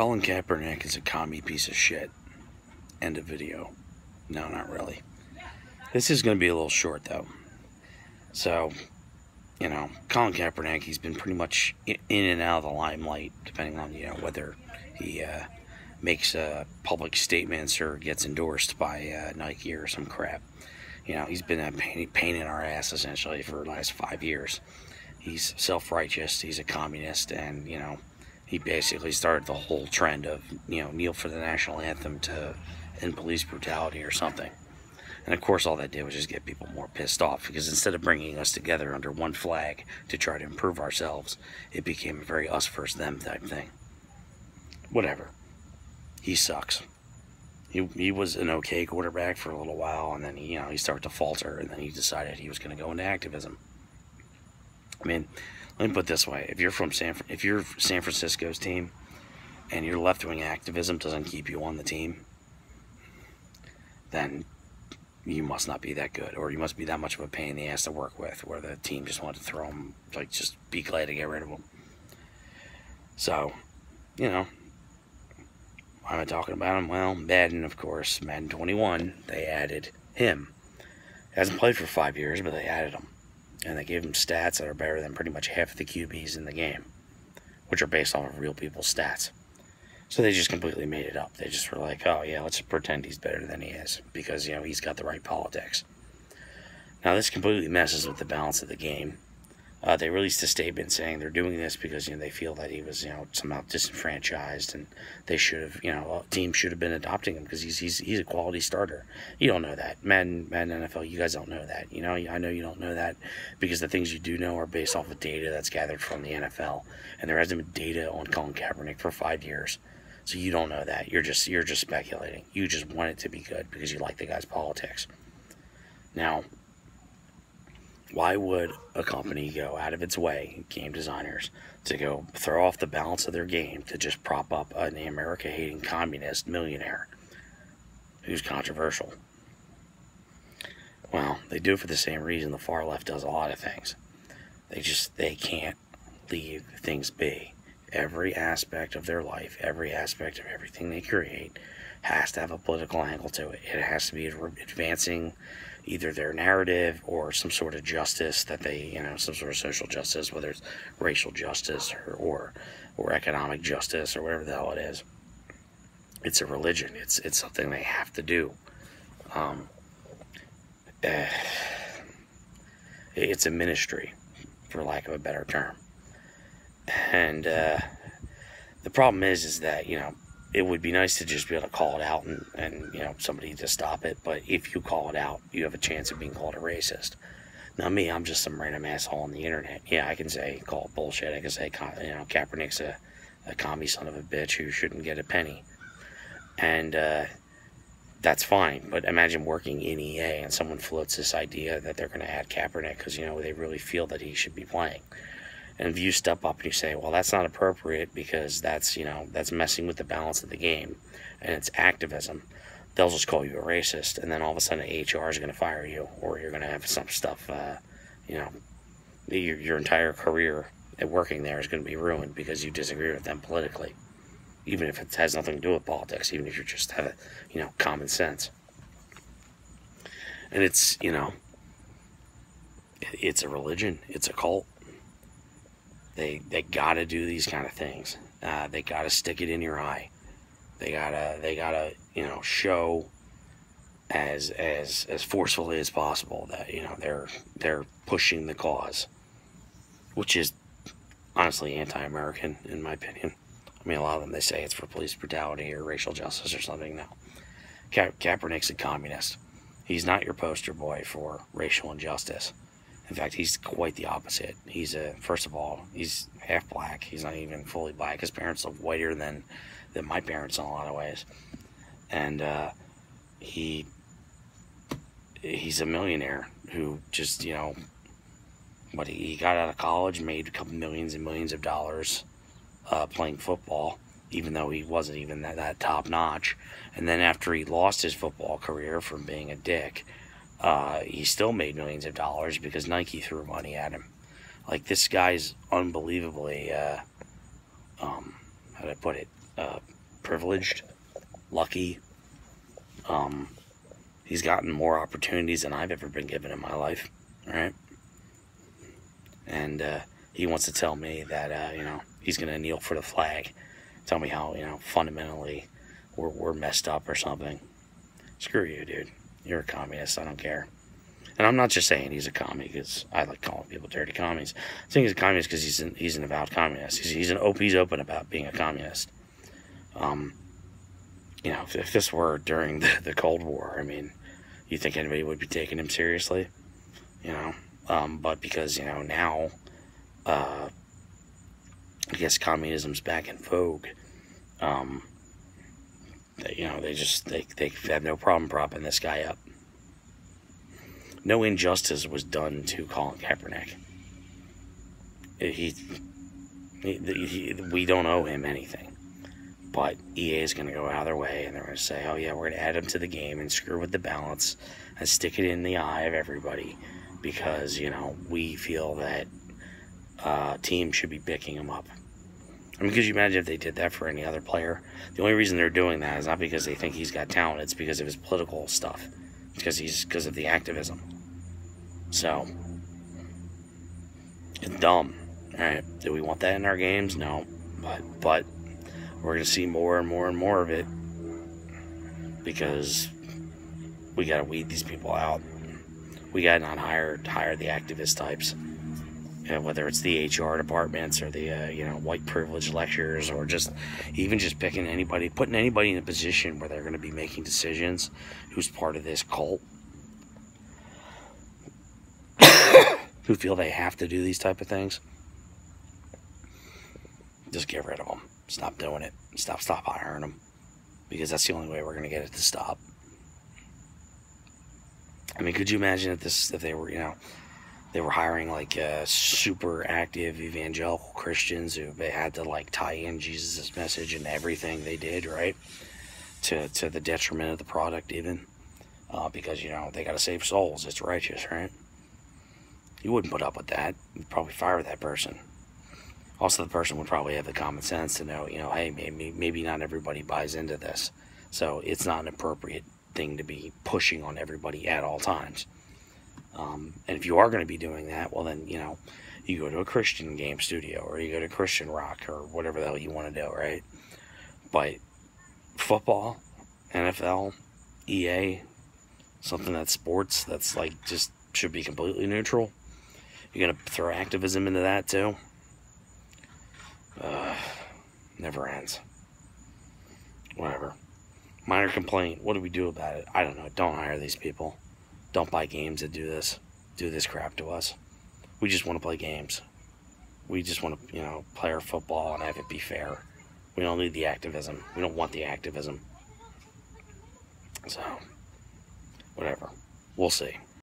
Colin Kaepernick is a commie piece of shit. End of video. No, not really. This is going to be a little short, though. So, Colin Kaepernick, he's been pretty much in and out of the limelight, depending on, whether he makes public statements or gets endorsed by Nike or some crap. He's been a pain in our ass, essentially, for the last 5 years. He's self-righteous, he's a communist, and, he basically started the whole trend of, kneel for the national anthem to end police brutality or something. And of course all that did was just get people more pissed off, because instead of bringing us together under one flag to try to improve ourselves, it became a very us versus them type thing. Whatever. He sucks. He was an okay quarterback for a little while, and then he started to falter, and then he decided he was going to go into activism. I mean, let me put it this way: if you're San Francisco's team, and your left-wing activism doesn't keep you on the team, then you must not be that good, or you must be that much of a pain in the ass to work with, where the team just wanted to throw him, like, just be glad to get rid of him. So, why am I talking about him? Well, Madden, of course, Madden 21, they added him. Hasn't played for 5 years, but they added him. And they gave him stats that are better than pretty much half of the QBs in the game, which are based off of real people's stats. So they just completely made it up. They just were like, oh yeah, let's pretend he's better than he is, because, he's got the right politics. Now this completely messes with the balance of the game. They released a statement saying they're doing this because, they feel that he was, somehow disenfranchised, and they should have, a team should have been adopting him because he's a quality starter. You don't know that. Madden NFL, you guys don't know that. I know you don't know that, because the things you do know are based off of data that's gathered from the NFL, and there hasn't been data on Colin Kaepernick for 5 years. So you don't know that. You're just speculating. You just want it to be good because you like the guy's politics. Now, why would a company go out of its way, game designers, to go throw off the balance of their game to just prop up an America-hating communist millionaire who's controversial? Well, they do it for the same reason the far left does a lot of things. They can't leave things be. Every aspect of their life, every aspect of everything they create has to have a political angle to it. It has to be advancing either their narrative or some sort of justice that they, some sort of social justice, whether it's racial justice or economic justice or whatever the hell it is. It's a religion. It's something they have to do. It's a ministry, for lack of a better term. And the problem is that, it would be nice to just be able to call it out and somebody to stop it. But if you call it out, you have a chance of being called a racist. Now me, I'm just some random asshole on the internet. Yeah, I can call it bullshit. I can say, Kaepernick's a commie son of a bitch who shouldn't get a penny. And that's fine. But imagine working in EA and someone floats this idea that they're going to add Kaepernick because, they really feel that he should be playing. And if you step up and you say, well, that's not appropriate because that's messing with the balance of the game and it's activism, they'll just call you a racist. And then all of a sudden HR is going to fire you, or you're going to have some stuff, your entire career at working there is going to be ruined because you disagree with them politically. Even if it has nothing to do with politics, even if you just have common sense. And it's, it's a religion, it's a cult. They gotta do these kind of things. They gotta stick it in your eye. They gotta show as forcefully as possible that they're pushing the cause, which is honestly anti-American in my opinion. I mean, a lot of them, they say it's for police brutality or racial justice or something. No, Kaepernick's a communist. He's not your poster boy for racial injustice. In fact, he's quite the opposite. First of all, he's half black. He's not even fully black. His parents look whiter than my parents in a lot of ways. And he's a millionaire who just, he got out of college, made a couple millions and millions of dollars playing football, even though he wasn't even that top notch. And then after he lost his football career from being a dick, he still made millions of dollars because Nike threw money at him. Like, this guy's unbelievably, how do I put it? Privileged, lucky. He's gotten more opportunities than I've ever been given in my life, right? And he wants to tell me that, you know, he's going to kneel for the flag. Tell me how, you know, fundamentally we're messed up or something. Screw you, dude. You're a communist. I don't care. And I'm not just saying he's a commie because I like calling people dirty commies. I'm saying he's a communist because he's an avowed communist. He's open about being a communist. You know, if this were during the Cold War, I mean, you think anybody would be taking him seriously? You know, but because, you know, now, I guess communism's back in vogue. You know, they have no problem propping this guy up. No injustice was done to Commie Kapernick. We don't owe him anything. But EA is going to go out of their way, and they're going to say, oh yeah, we're going to add him to the game and screw with the balance and stick it in the eye of everybody because, you know, we feel that teams should be picking him up. I mean, could you imagine if they did that for any other player? The only reason they're doing that is not because they think he's got talent, it's because of his political stuff. It's because of the activism. So, it's dumb. Alright, do we want that in our games? No. But we're going to see more and more and more of it because we got to weed these people out. We got to not hire the activist types. You know, whether it's the HR departments or the, you know, white privilege lectures or even just putting anybody in a position where they're going to be making decisions who's part of this cult. Who feel they have to do these type of things. Just get rid of them. Stop doing it. Stop hiring them. Because that's the only way we're going to get it to stop. I mean, could you imagine if they were, you know, they were hiring like super active evangelical Christians who they had to like tie in Jesus' message and everything they did, right? To the detriment of the product even. Because, you know, they got to save souls. It's righteous, right? You wouldn't put up with that. You'd probably fire that person. Also, the person would probably have the common sense to know, you know, hey, maybe not everybody buys into this. So it's not an appropriate thing to be pushing on everybody at all times. And if you are going to be doing that, well then, you know, you go to a Christian game studio or you go to Christian rock or whatever the hell you want to do, right? But football, NFL, EA, something that's sports, that's like just should be completely neutral. You're going to throw activism into that too? Never ends. Whatever. Minor complaint. What do we do about it? I don't know. Don't hire these people. Don't buy games that do this crap to us. We just want to play games. We just want to, you know, play our football and have it be fair. We don't need the activism. We don't want the activism. So, whatever. We'll see.